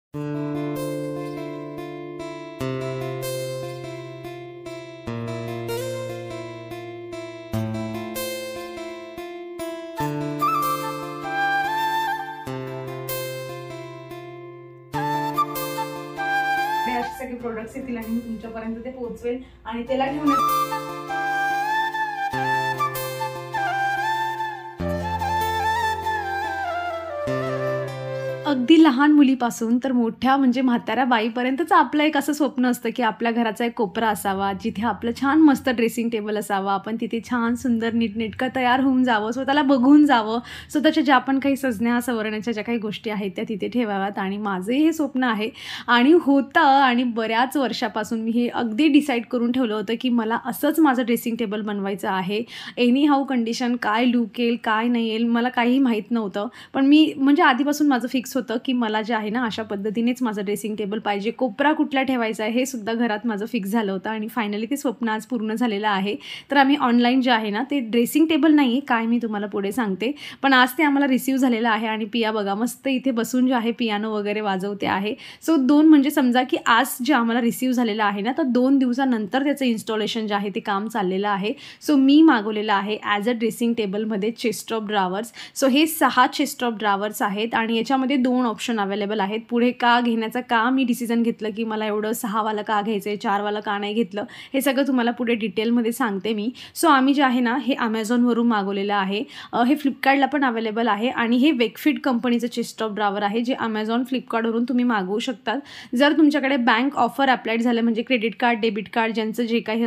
असे सगळे प्रोडक्ट्स येतील आणि तुमच्यापर्यंत ते पोहोचवेल आणि त्याला घेऊन अगदी लहान मुलीपासून तर मोठ्या म्हणजे म्हाताऱ्या बाईपर्यंतच आपलं एक असं स्वप्न असतं की आपल्या घराचा एक कोपरा असावा, जिथे आपलं छान मस्त ड्रेसिंग टेबल असावा, आपण तिथे छान सुंदर नीटनेटकं तयार होऊन जावं, स्वतःला बघून जावं, स्वतःच्या ज्या पण काही सजण्या सवरण्याच्या ज्या काही गोष्टी आहेत त्या तिथे ठेवाव्यात. आणि माझंही हे स्वप्न आहे आणि होतं. आणि बऱ्याच वर्षापासून मी हे अगदी डिसाईड करून ठेवलं होतं की मला असंच माझं ड्रेसिंग टेबल बनवायचं आहे. एनी हाऊ कंडिशन, काय लूक येईल काय नाही येईल मला काही माहीत नव्हतं, पण मी म्हणजे आधीपासून माझं फिक्स होतं की मला जे आहे ना अशा पद्धतीनेच माझं ड्रेसिंग टेबल पाहिजे. कोपरा कुठला ठेवायचा आहे हे सुद्धा घरात माझं फिक्स झालं होतं आणि फायनली ते स्वप्न आज पूर्ण झालेलं आहे. तर आम्ही ऑनलाईन जे आहे ना ते ड्रेसिंग टेबल नाही आहे काय मी तुम्हाला पुढे सांगते, पण आज ते आम्हाला रिसीव्ह झालेलं आहे. आणि पिया बघा मस्त इथे बसून जे आहे पियानो वगैरे वाजवते आहे. सो 2 म्हणजे समजा की आज जे आम्हाला रिसीव्ह झालेलं आहे ना तर 2 दिवसानंतर त्याचं इन्स्टॉलेशन जे आहे ते काम चाललेलं आहे. सो मी मागवलेलं आहे ॲज अ ड्रेसिंग टेबलमध्ये चेस्ट ऑफ ड्रावर्स. सो हे 6 चेस्ट ऑफ ड्रावर्स आहेत आणि याच्यामध्ये 2 ऑप्शन अवेलेबल आहेत. पुढे का घेण्याचा का मी डिसिजन घेतलं की मला एवढं 6 वाला का घ्यायचं आहे, 4 वाला का नाही घेतलं, हे सगळं तुम्हाला पुढे डिटेलमध्ये सांगते मी. सो आम्ही जे आहे ना हे Amazonवरून मागवलेलं आहे. हे फ्लिपकार्टला पण अवेलेबल आहे आणि हे वेकफिट कंपनीचं चेस्ट ऑफ ड्रावर आहे जे Amazon, फ्लिपकार्टवरून तुम्ही मागवू शकतात. जर तुमच्याकडे बँक ऑफर अप्लाइड झालं म्हणजे क्रेडिट कार्ड, डेबिट कार्ड ज्यांचं जे काही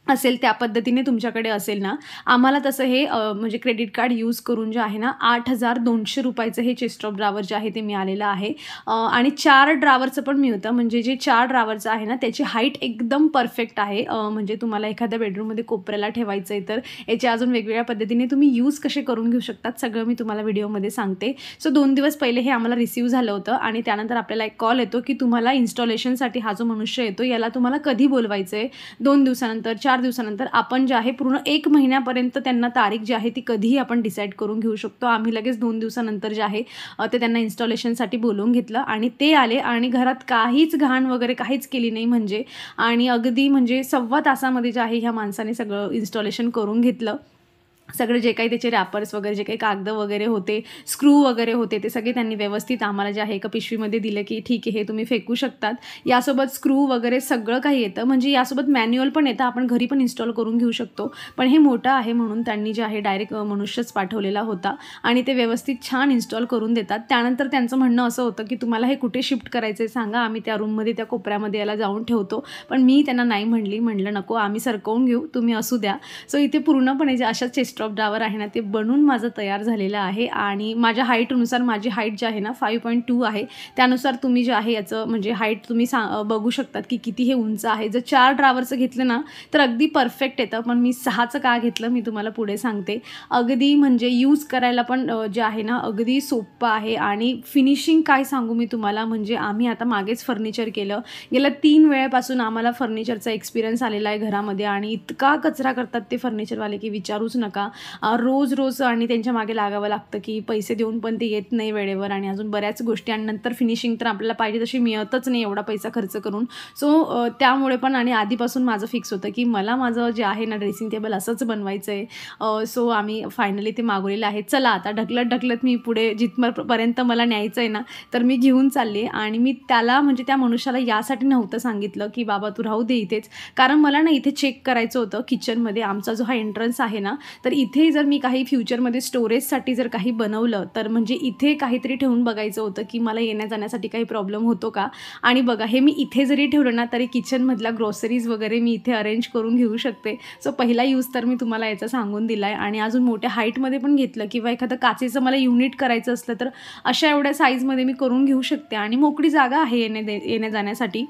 असेल त्या पद्धतीने तुमच्याकडे असेल ना, आम्हाला तसं हे म्हणजे क्रेडिट कार्ड यूज करून जे आहे ना 8,200 रुपयाचं हे चेस्ट ऑफ ड्रावर जे आहे ते मिळालेलं आहे. आणि 4 ड्रावरचं पण मिळतं. म्हणजे जे 4 ड्रावरचं आहे ना त्याची हाईट एकदम परफेक्ट आहे. म्हणजे तुम्हाला एखाद्या बेडरूममध्ये कोपऱ्याला ठेवायचं आहे तर याचे अजून वेगवेगळ्या पद्धतीने तुम्ही यूज कसे करून घेऊ शकतात सगळं मी तुम्हाला व्हिडिओमध्ये सांगते. सो 2 दिवस पहिले हे आम्हाला रिसीव्ह झालं होतं आणि त्यानंतर आपल्याला एक कॉल येतो की तुम्हाला इन्स्टॉलेशनसाठी हा जो मनुष्य येतो याला तुम्हाला कधी बोलवायचं आहे, 2 दिवसानंतर, 4 दिवसानंतर. आपण जे आहे पूर्ण 1 महिन्यापर्यंत त्यांना तारीख जी आहे ती कधीही आपण डिसाईड करून घेऊ शकतो. आम्ही लगेच 2 दिवसानंतर जे आहे ते त्यांना इन्स्टॉलेशनसाठी बोलवून घेतलं आणि ते आले आणि घरात काहीच घाण वगैरे काहीच केली नाही म्हणजे. आणि अगदी म्हणजे 1.25 तासामध्ये जे आहे ह्या माणसाने सगळं इन्स्टॉलेशन करून घेतलं. सगळे जे काही त्याचे रॅपर्स वगैरे जे काही कागद वगैरे होते, स्क्रू वगैरे होते ते सगळे त्यांनी व्यवस्थित आम्हाला जे आहे एका पिशवीमध्ये दिलं की ठीक आहे हे तुम्ही फेकू शकतात. यासोबत स्क्रू वगैरे सगळं काही येतं. म्हणजे यासोबत मॅन्युअल पण येतं, आपण घरी पण इन्स्टॉल करून घेऊ शकतो. पण हे मोठं आहे म्हणून त्यांनी जे आहे डायरेक्ट मनुष्यच पाठवलेला होता आणि ते व्यवस्थित छान इन्स्टॉल करून देतात. त्यानंतर त्यांचं म्हणणं असं होतं की तुम्हाला हे कुठे शिफ्ट करायचं आहे सांगा, आम्ही त्या रूममध्ये त्या कोपऱ्यामध्ये याला जाऊन ठेवतो. पण मी त्यांना नाही म्हटलं नको आम्ही सरकवून घेऊ, तुम्ही असू द्या. सो इथे पूर्णपणे जे अशा चेस्ट ऑफ ड्रावर आहे ना ते बनून माझं तयार झालेलं आहे. आणि माझ्या हाईटनुसार माझी हाईट जी आहे ना 5.2 आहे. त्यानुसार तुम्ही जे आहे याचं म्हणजे हाईट तुम्ही बघू शकतात की किती हे उंच आहे. जर 4 ड्रावरचं घेतलं ना तर अगदी परफेक्ट येतं, पण मी 6चं का घेतलं मी तुम्हाला पुढे सांगते. अगदी म्हणजे यूज करायला पण जे आहे ना अगदी सोपं आहे. आणि फिनिशिंग काय सांगू मी तुम्हाला, म्हणजे आम्ही आता मागेच फर्निचर केलं. गेल्या 3 वेळेपासून आम्हाला फर्निचरचा एक्सपिरियन्स आलेला आहे घरामध्ये आणि इतका कचरा करतात ते फर्निचरवाले की विचारूच नका. रोज आणि त्यांच्या मागे लागावं लागतं की पैसे देऊन पण ते येत नाही वेळेवर आणि अजून बऱ्याच गोष्टी. आणि नंतर फिनिशिंग तर आपल्याला पाहिजे तशी मिळतच नाही एवढा पैसा खर्च करून. सो त्यामुळे पण आणि आधीपासून माझं फिक्स होतं की मला माझं जे आहे ना ड्रेसिंग टेबल असंच बनवायचं आहे. सो आम्ही फायनली ते मागवलेलं आहे. चला आता ढकलत मी पुढे जिथपर्यंत मला न्यायचं आहे ना तर मी घेऊन चालले. आणि मी त्याला म्हणजे त्या मनुष्याला यासाठी नव्हतं सांगितलं की बाबा तू राहू दे इथेच, कारण मला ना इथे चेक करायचं होतं किचनमध्ये. आमचा जो हा एंट्रन्स आहे ना तर इथे जर मी काही फ्युचरमध्ये स्टोरेजसाठी जर काही बनवलं तर म्हणजे इथे काहीतरी ठेवून बघायचं होतं की मला येण्या जाण्यासाठी काही प्रॉब्लेम होतो का. आणि बघा हे मी इथे जरी ठेवलं ना तरी किचनमधल्या ग्रोसरीज वगैरे मी इथे अरेंज करून घेऊ शकते. सो पहिला यूज तर मी तुम्हाला याचा सांगून दिला आहे. आणि अजून मोठ्या हाईटमध्ये पण घेतलं किंवा एखादं काचेचं मला युनिट करायचं असलं तर अशा एवढ्या साईजमध्ये मी करून घेऊ शकते आणि मोकळी जागा आहे येण्या जाण्यासाठी.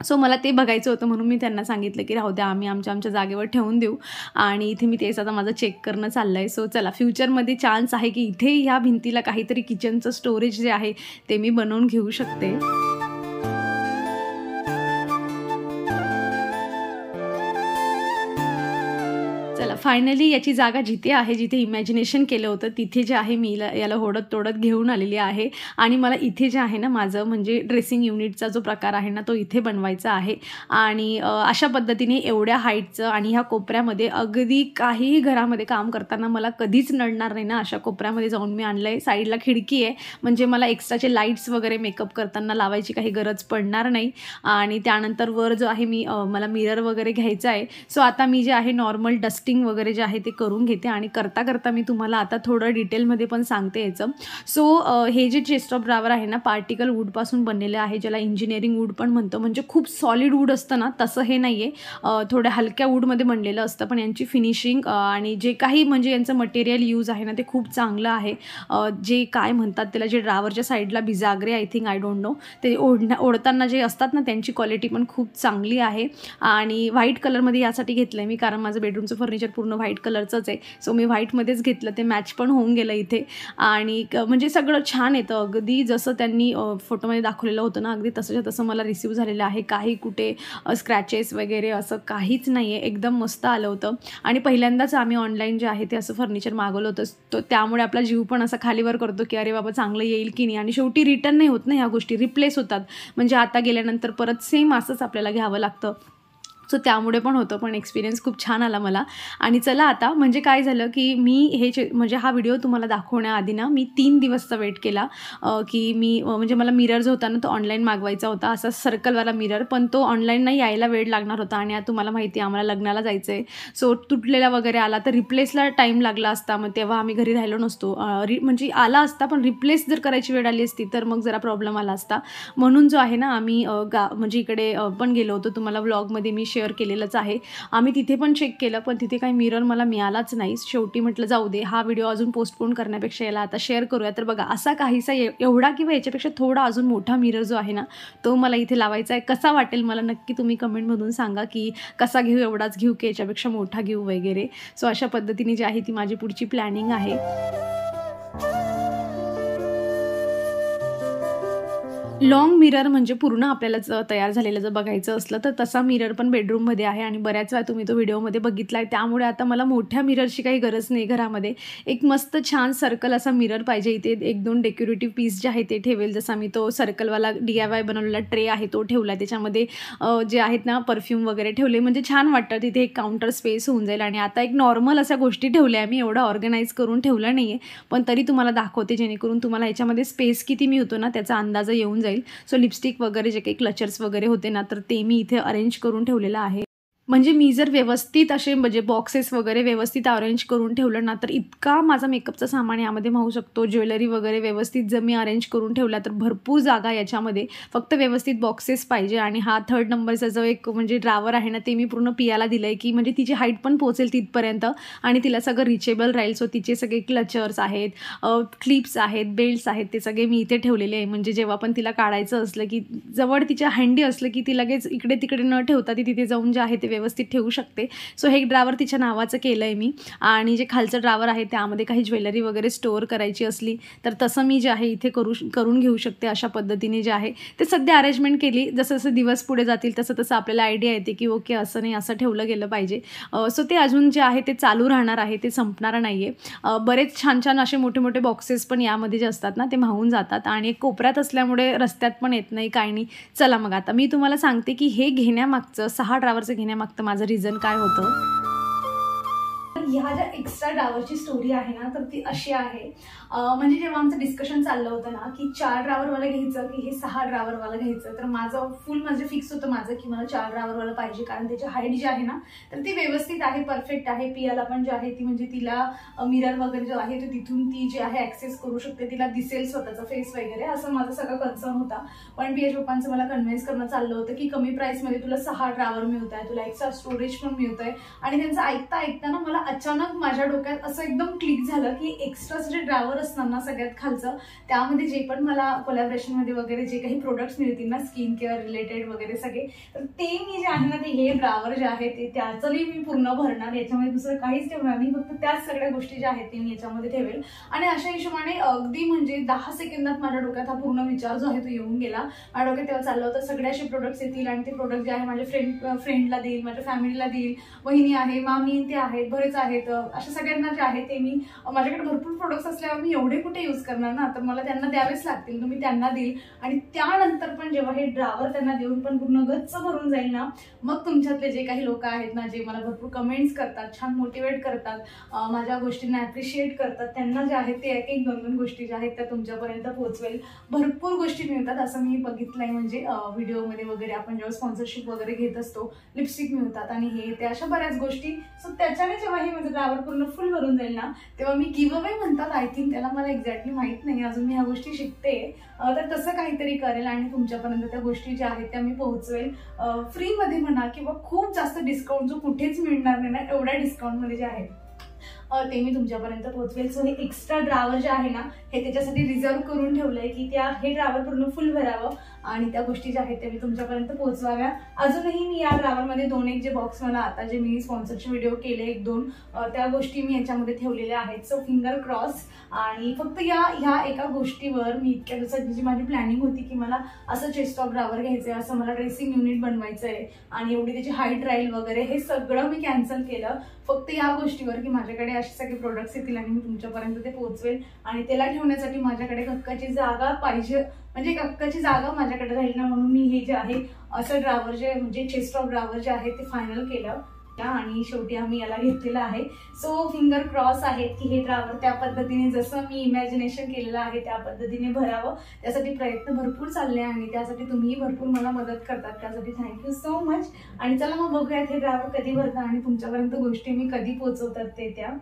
सो मला ते बघायचं होतं म्हणून मी त्यांना सांगितलं की राहू द्या आम्ही आमच्या जागेवर ठेवून देऊ. आणि इथे मी तेच आता माझं चेक करणं चाललं आहे. सो चला फ्युचरमध्ये चान्स आहे की इथे ह्या भिंतीला काहीतरी किचनचं स्टोरेज जे आहे ते मी बनवून घेऊ शकते. चला फायनली याची जागा जिथे आहे, जिथे इमॅजिनेशन केलं होतं तिथे जे आहे मी याला ओढत तोडत घेऊन आलेली आहे आणि मला इथे जे आहे ना माझं म्हणजे ड्रेसिंग युनिटचा जो प्रकार आहे ना तो इथे बनवायचा आहे आणि अशा पद्धतीने एवढ्या हाईटचं आणि ह्या कोपऱ्यामध्ये अगदी काहीही घरामध्ये काम करताना मला कधीच नडणार नाही ना अशा कोपऱ्यामध्ये जाऊन मी आणलं आहे. साईडला खिडकी आहे म्हणजे मला एक्स्ट्राचे लाईट्स वगैरे मेकअप करताना लावायची काही गरज पडणार नाही आणि त्यानंतर वर जो आहे मला मिरर वगैरे घ्यायचा आहे. सो आता मी जे आहे नॉर्मल डस्टिंग वगैरे जे आहे ते करून घेते आणि करता मी तुम्हाला आता थोडं डिटेलमध्ये पण सांगते याचं. सो हे जे चेस्ट ऑफ ड्रावर आहे ना पार्टिकल वूडपासून बनलेले आहे, ज्याला इंजिनिअरिंग वूड पण म्हणतो. म्हणजे खूप सॉलिड वूड असतं ना तसं हे नाही आहे, थोड्या हलक्या वूडमध्ये बनलेलं असतं. पण यांची फिनिशिंग आणि जे काही म्हणजे यांचं मटेरियल यूज आहे ना ते खूप चांगलं आहे. जे काय म्हणतात त्याला, जे ड्रावरच्या साईडला बिजागरे I think, I don't know, ते ओढताना जे असतात ना त्यांची क्वालिटी पण खूप चांगली आहे. आणि व्हाईट कलरमध्ये यासाठी घेतलं आहे मी कारण माझं बेडरूमचं फर्निचर पूर्ण व्हाईट कलरचंच आहे. सो मी व्हाईटमध्येच घेतलं, ते मॅच पण होऊन गेलं इथे. आणि म्हणजे सगळं छान येतं अगदी जसं त्यांनी फोटोमध्ये दाखवलेलं होतं ना अगदी तसंच्या तसं मला रिसीव्ह झालेलं आहे. काही कुठे स्क्रॅचेस वगैरे असं काहीच नाही आहे, एकदम मस्त आलं होतं. आणि पहिल्यांदाच आम्ही ऑनलाईन जे आहे ते असं फर्निचर मागवलं होतं, तो त्यामुळे आपला जीव पण असा खालीवर करतो की अरे बाबा चांगलं येईल की नाही. आणि शेवटी रिटर्न नाही होत ना ह्या गोष्टी, रिप्लेस होतात. म्हणजे आता गेल्यानंतर परत सेम असंच आपल्याला घ्यावं लागतं. सो त्यामुळे पण होतं, पण एक्सपिरियन्स खूप छान आला मला. आणि चला आता म्हणजे काय झालं की मी म्हणजे हा व्हिडिओ तुम्हाला दाखवण्याआधी ना मी 3 दिवसचा वेट केला की मी म्हणजे मला मिरर जो होता ना तो ऑनलाईन मागवायचा होता, असा सर्कलवाला मिरर. पण तो ऑनलाईन नाही यायला वेळ लागणार होता आणि आता तुम्हाला माहिती आहे आम्हाला लग्नाला जायचं आहे. सो तुटलेला वगैरे आला तर रिप्लेसला टाईम लागला असता, मग तेव्हा आम्ही घरी राहिलो नसतो. म्हणजे आला असता पण रिप्लेस जर करायची वेळ आली असती तर मग जरा प्रॉब्लेम आला असता. म्हणून जो आहे ना आम्ही म्हणजे इकडे पण गेलो होतो, तुम्हाला व्लॉगमध्ये मी शेअर केलेलंच आहे. आम्ही तिथे पण चेक केलं पण तिथे काही मिरर मला मिळालाच नाही. शेवटी म्हटलं जाऊ दे, हा व्हिडिओ अजून पोस्टपोन करण्यापेक्षा याला आता शेअर करूया. तर बघा असा काहीसा एवढा किंवा याच्यापेक्षा थोडा अजून मोठा मिरर जो आहे ना तो मला इथे लावायचा आहे. कसा वाटेल मला नक्की तुम्ही कमेंटमधून सांगा की कसा घेऊ, एवढाच घेऊ की याच्यापेक्षा मोठा घेऊ वगैरे. सो अशा पद्धतीने जी आहे ती माझी पुढची प्लॅनिंग आहे. लॉंग मिरर म्हणजे पूर्ण आपल्याला तयार झालेलं जर बघायचं असलं तर तसा मिरर पण बेडरूममध्ये आहे आणि बऱ्याच वेळा तुम्ही तो व्हिडिओमध्ये बघितला आहे. त्यामुळे आता मला मोठ्या मिररची काही गरज नाही घरामध्ये. एक मस्त छान सर्कल असा मिरर पाहिजे. इथे 1-2 डेकोरेटिव्ह पीस जे आहे ते ठेवेल. जसा मी तो सर्कलवाला DIY बनवलेला ट्रे आहे तो ठेवला, त्याच्यामध्ये जे आहेत ना परफ्यूम वगैरे ठेवले, म्हणजे छान वाटतं. तिथे एक काउंटर स्पेस होऊन जाईल. आणि आता एक नॉर्मल अशा गोष्टी ठेवल्या आहे मी, एवढं ऑर्गनाईज करून ठेवलं नाही आहे पण तरी तुम्हाला दाखवते जेणेकरून तुम्हाला याच्यामध्ये स्पेस किती मी होतो ना त्याचा अंदाज येऊन जाईल. सो लिपस्टिक वगैरे जे काही क्लचर्स वगैरे होते ना तर ते मी इथे अरेंज करून ठेवलेलं आहे. म्हणजे मी जर व्यवस्थित असे म्हणजे बॉक्सेस वगैरे व्यवस्थित अरेंज करून ठेवलं ना तर इतका माझा मेकअपचा सामान यामध्ये मावू शकतो. ज्वेलरी वगैरे व्यवस्थित जर मी अरेंज करून ठेवला तर भरपूर जागा याच्यामध्ये, फक्त व्यवस्थित बॉक्सेस पाहिजे. आणि हा 3rd नंबरचा जो एक म्हणजे ड्रावर आहे ना ते मी पूर्ण पियाला दिलं आहे की म्हणजे तिची हाईट पण पोहोचेल तिथपर्यंत आणि तिला सगळं रिचेबल राहील. सो तिचे सगळे क्लचर्स आहेत, क्लिप्स आहेत, बेल्ट्स आहेत, ते सगळे मी इथे ठेवलेले आहे. म्हणजे जेव्हा पण तिला काढायचं असलं की जवळ तिच्या हँडी असलं की ती लगेच इकडे तिकडे न ठेवता ती तिथे जाऊन जे आहे ते व्यवस्थित ठेवू शकते. सो हे ड्रावर तिच्या नावाचं केलं आहे मी. आणि जे खालचं ड्रावर आहे त्यामध्ये काही ज्वेलरी वगैरे स्टोअर करायची असली तर तसं मी जे आहे इथे करून घेऊ शकते. अशा पद्धतीने जे आहे ते सध्या अरेंजमेंट केली. जसं जसं दिवस पुढे जातील तसं तसं आपल्याला आयडिया येते की ओके असं नाही, असं ठेवलं गेलं पाहिजे. सो ते अजून जे आहे ते चालू राहणार आहे, ते संपणार नाही आहे. बरेच छान छान असे मोठे मोठे बॉक्सेस पण यामध्ये जे असतात ना ते मावून जातात आणि कोपऱ्यात असल्यामुळे रस्त्यात पण येत नाही, काही नाही. चला मग आता मी तुम्हाला सांगते की हे घेण्यामागचं 6 ड्रावरचं घेण्यामागचं माझं रिझन काय होतं. ह्या ज्या एक्स्ट्रा ड्रावरची स्टोरी आहे ना तर ती अशी आहे, म्हणजे जेव्हा आमचं डिस्कशन चाललं होतं ना की 4 ड्रावरवाला घ्यायचं की हे 6 ड्रावरवाला घ्यायचं, तर माझं फुल म्हणजे फिक्स होतं माझं की मला 4 ड्रावरवाला पाहिजे. कारण त्याची हाईट जी आहे ना तर ती व्यवस्थित आहे, परफेक्ट आहे. पियाला पण जी आहे ती म्हणजे तिला मिरर वगैरे जो आहे तो तिथून ती जी आहे ऍक्सेस करू शकते, तिला दिसेल स्वतःचा फेस वगैरे, असं माझं सगळं कन्सर्न होता. पण PH पप्पांचं मला कन्व्हिन्स करणं चाललं होतं की कमी प्राइसमध्ये तुला 6 ड्रावर मिळत आहे, तुला एक्स्ट्रा स्टोरेज पण मिळत आहे. आणि त्यांचं ऐकता ऐकताना मला अचानक माझ्या डोक्यात असं एकदम क्लिक झालं की एक्स्ट्रा जे ड्रावर असणार ना सगळ्यात खालचं, त्यामध्ये जे पण मला कोलॅबरेशनमध्ये वगैरे जे काही प्रोडक्ट्स मिळतील ना स्किन केअर रिलेटेड वगैरे सगळे, तर ते मी जे आहे ना ते हे ड्रावर जे आहे ते त्याचंही मी पूर्ण भरणार. याच्यामध्ये दुसरं काहीच ठेवणार नाही, फक्त त्याच सगळ्या गोष्टी ज्या आहेत ते मी याच्यामध्ये ठेवेल. आणि अशा हिशोबाने अगदी म्हणजे 10 सेकंदात माझ्या डोक्यात हा पूर्ण विचार जो आहे तो येऊन गेला. माझ्या डोक्यात तेव्हा चाललं होतं सगळ्याशी प्रोडक्ट्स येतील आणि ते प्रोडक्ट जे आहे माझ्या फ्रेंडला देईल, माझ्या फॅमिलीला देईल, वहिनी आहे, मामी ते आहेत, बरेच आहेत, आहेत अशा सगळ्यांना जे आहे ते मी माझ्याकडे भरपूर प्रोडक्ट्स असल्यावर मी एवढे कुठे यूज करणार ना, तर मला त्यांना द्यावेच लागतील. तुम्ही त्यांना देईल आणि त्यानंतर पण जेव्हा हे ड्रावर त्यांना देऊन पण पूर्ण गच्च भरून जाईल ना, मग तुमच्यातले जे काही लोक आहेत ना, जे मला भरपूर कमेंट्स करतात, छान मोटिवेट करतात, माझ्या गोष्टींना ॲप्रिशिएट करतात, त्यांना जे आहे ते एक दोन दोन गोष्टी ज्या आहेत त्या तुमच्यापर्यंत पोहोचवेल. भरपूर गोष्टी मिळतात असं मी बघितलंय, म्हणजे व्हिडिओमध्ये वगैरे आपण जेव्हा स्पॉन्सरशिप वगैरे घेत असतो, लिपस्टिक मिळतात आणि हे ते अशा बऱ्याच गोष्टी. सो त्याच्याने जेव्हा हे माझं ड्रावर पूर्ण फुल भरून जाईल ना, तेव्हा मी गिव्ह अवे म्हणतात, आय थिंक त्याला मला एक्झॅक्टली माहित नाही, अजून मी ह्या गोष्टी शिकते, तर तसं काहीतरी करेल आणि तुमच्यापर्यंत त्या गोष्टी ज्या आहेत त्या मी पोहोचवेल. फ्रीमध्ये म्हणा किंवा खूप जास्त डिस्काउंट जो कुठेच मिळणार नाही ना, एवढ्या डिस्काउंटमध्ये जे आहे ते मी तुमच्यापर्यंत पोहोचवेल. सो हे एक्स्ट्रा ड्रावर जे आहे ना, हे त्याच्यासाठी रिझर्व करून ठेवलंय की हे ड्रावर पूर्ण फुल भरावं आणि त्या गोष्टी ज्या आहेत त्या मी तुमच्यापर्यंत पोहोचवाव्या. अजूनही मी या ड्रावरमध्ये 2-1 जे बॉक्स मला आता जे मी स्पॉन्सरचे व्हिडिओ केले 1-2 त्या गोष्टी मी याच्यामध्ये ठेवलेल्या आहेत. So finger cross. आणि फक्त ह्या एका गोष्टीवर मी इतक्या दिवसाची जी माझी प्लॅनिंग होती की मला असं चेस्ट ऑफ ड्रावर घ्यायचं आहे, असं मला ड्रेसिंग युनिट बनवायचं आहे आणि एवढी त्याची हाईट राहील वगैरे, हे सगळं मी कॅन्सल केलं फक्त या गोष्टीवर की माझ्याकडे असे सगळे प्रोडक्ट्स येतील आणि मी तुमच्यापर्यंत ते पोहोचवेल. आणि त्याला ठेवण्यासाठी माझ्याकडे एक हक्काची जागा पाहिजे, म्हणजे एक हक्काची जागा माझ्याकडे राहील ना, म्हणून मी हे जे आहे असं ड्रावर जे म्हणजे चेस्ट ऑफ ड्रावर जे आहे ते फायनल केलं आणि शेवटी आम्ही याला घेतलेलं आहे. सो फिंगर क्रॉस आहेत की हे ड्रावर त्या पद्धतीने जसं मी इमॅजिनेशन केलेलं आहे त्या पद्धतीने भरावं. त्यासाठी प्रयत्न भरपूर चालले आणि त्यासाठी तुम्ही भरपूर मला मदत करतात, त्यासाठी थँक्यू सो मच. आणि चला मग बघूयात हे ड्रावर कधी भरतात आणि तुमच्यापर्यंत गोष्टी मी कधी पोहोचवतात ते त्या.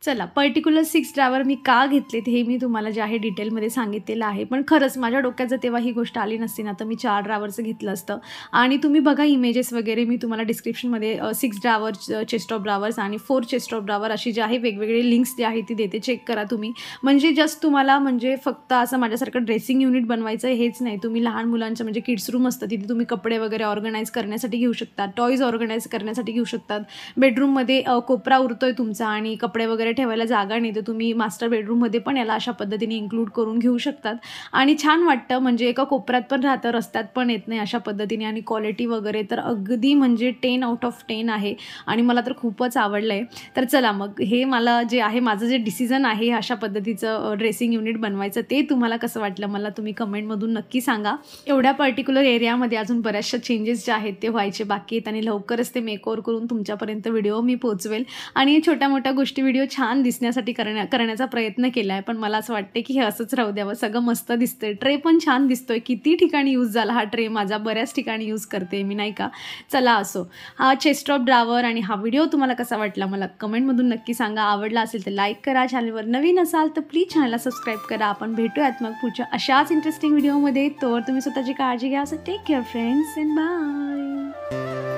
चला, पर्टिक्युलर 6 ड्रावर मी का घेतलेत हे मी तुम्हाला जे आहे डिटेलमध्ये सांगितलेलं आहे. पण खरंच माझ्या डोक्यात जर तेव्हा ही गोष्ट आली नसती ना, तर मी 4 ड्रावरचं घेतलं असतं. आणि तुम्ही बघा इमेजेस वगैरे मी तुम्हाला डिस्क्रिप्शनमध्ये 6 ड्रावर चेस्ट ऑफ ड्रावर्स आणि 4 चेस्ट ऑफ ड्रावर अशी जे आहे वेगवेगळे लिंक्स जे आहे ती देते, चेक करा तुम्ही. म्हणजे जस्ट तुम्हाला म्हणजे फक्त असं माझ्यासारखं ड्रेसिंग युनिट बनवायचं हेच नाही, तुम्ही लहान मुलांचं म्हणजे किड्स रूम असतं तिथे तुम्ही कपडे वगैरे ऑर्गनाईज करण्यासाठी घेऊ शकता, टॉयज ऑर्गनाईज करण्यासाठी घेऊ शकतात. बेडरूममध्ये कोपरा उरतोय तुमचा आणि कपडे वगैरे ठेवायला जागा नाही, तर तुम्ही मास्टर बेडरूममध्ये पण याला अशा पद्धतीने इन्क्लूड करून घेऊ शकतात. आणि छान वाटतं, म्हणजे एका कोपऱ्यात पण राहतं, रस्त्यात पण येत नाही अशा पद्धतीने. आणि क्वालिटी वगैरे तर अगदी म्हणजे 10 आउट ऑफ 10 आहे आणि मला तर खूपच आवडलं आहे. तर चला मग हे मला जे आहे माझं जे डिसिजन आहे अशा पद्धतीचं ड्रेसिंग युनिट बनवायचं, ते तुम्हाला कसं वाटलं मला तुम्ही कमेंटमधून नक्की सांगा. एवढ्या पर्टिक्युलर एरियामध्ये अजून बऱ्याचशा चेंजेस जे आहेत ते व्हायचे बाकी आहेत आणि लवकरच ते मेकओव्हर करून तुमच्यापर्यंत व्हिडिओ मी पोहोचवेल. आणि छोट्या मोठ्या गोष्टी व्हिडिओ छान दिसण्यासाठी करण्याचा प्रयत्न केला आहे, पण मला असं वाटते की हे असंच राहू द्यावं. सगळं मस्त दिसतंय, ट्रे पण छान दिसतोय, किती ठिकाणी यूज झाला हा ट्रे माझा, बऱ्याच ठिकाणी यूज करते मी नाही का. चला असो, हा चेस्ट ऑफ ड्रावर आणि हा व्हिडिओ तुम्हाला कसा वाटला मला कमेंटमधून नक्की सांगा. आवडला असेल तर लाईक करा, चॅनलवर नवीन असाल तर प्लीज चॅनलला सबस्क्राईब करा. आपण भेटूयात मग पुढच्या अशाच इंटरेस्टिंग व्हिडिओमध्ये. तर तुम्ही स्वतःची काळजी घ्या. So take care friends and bye.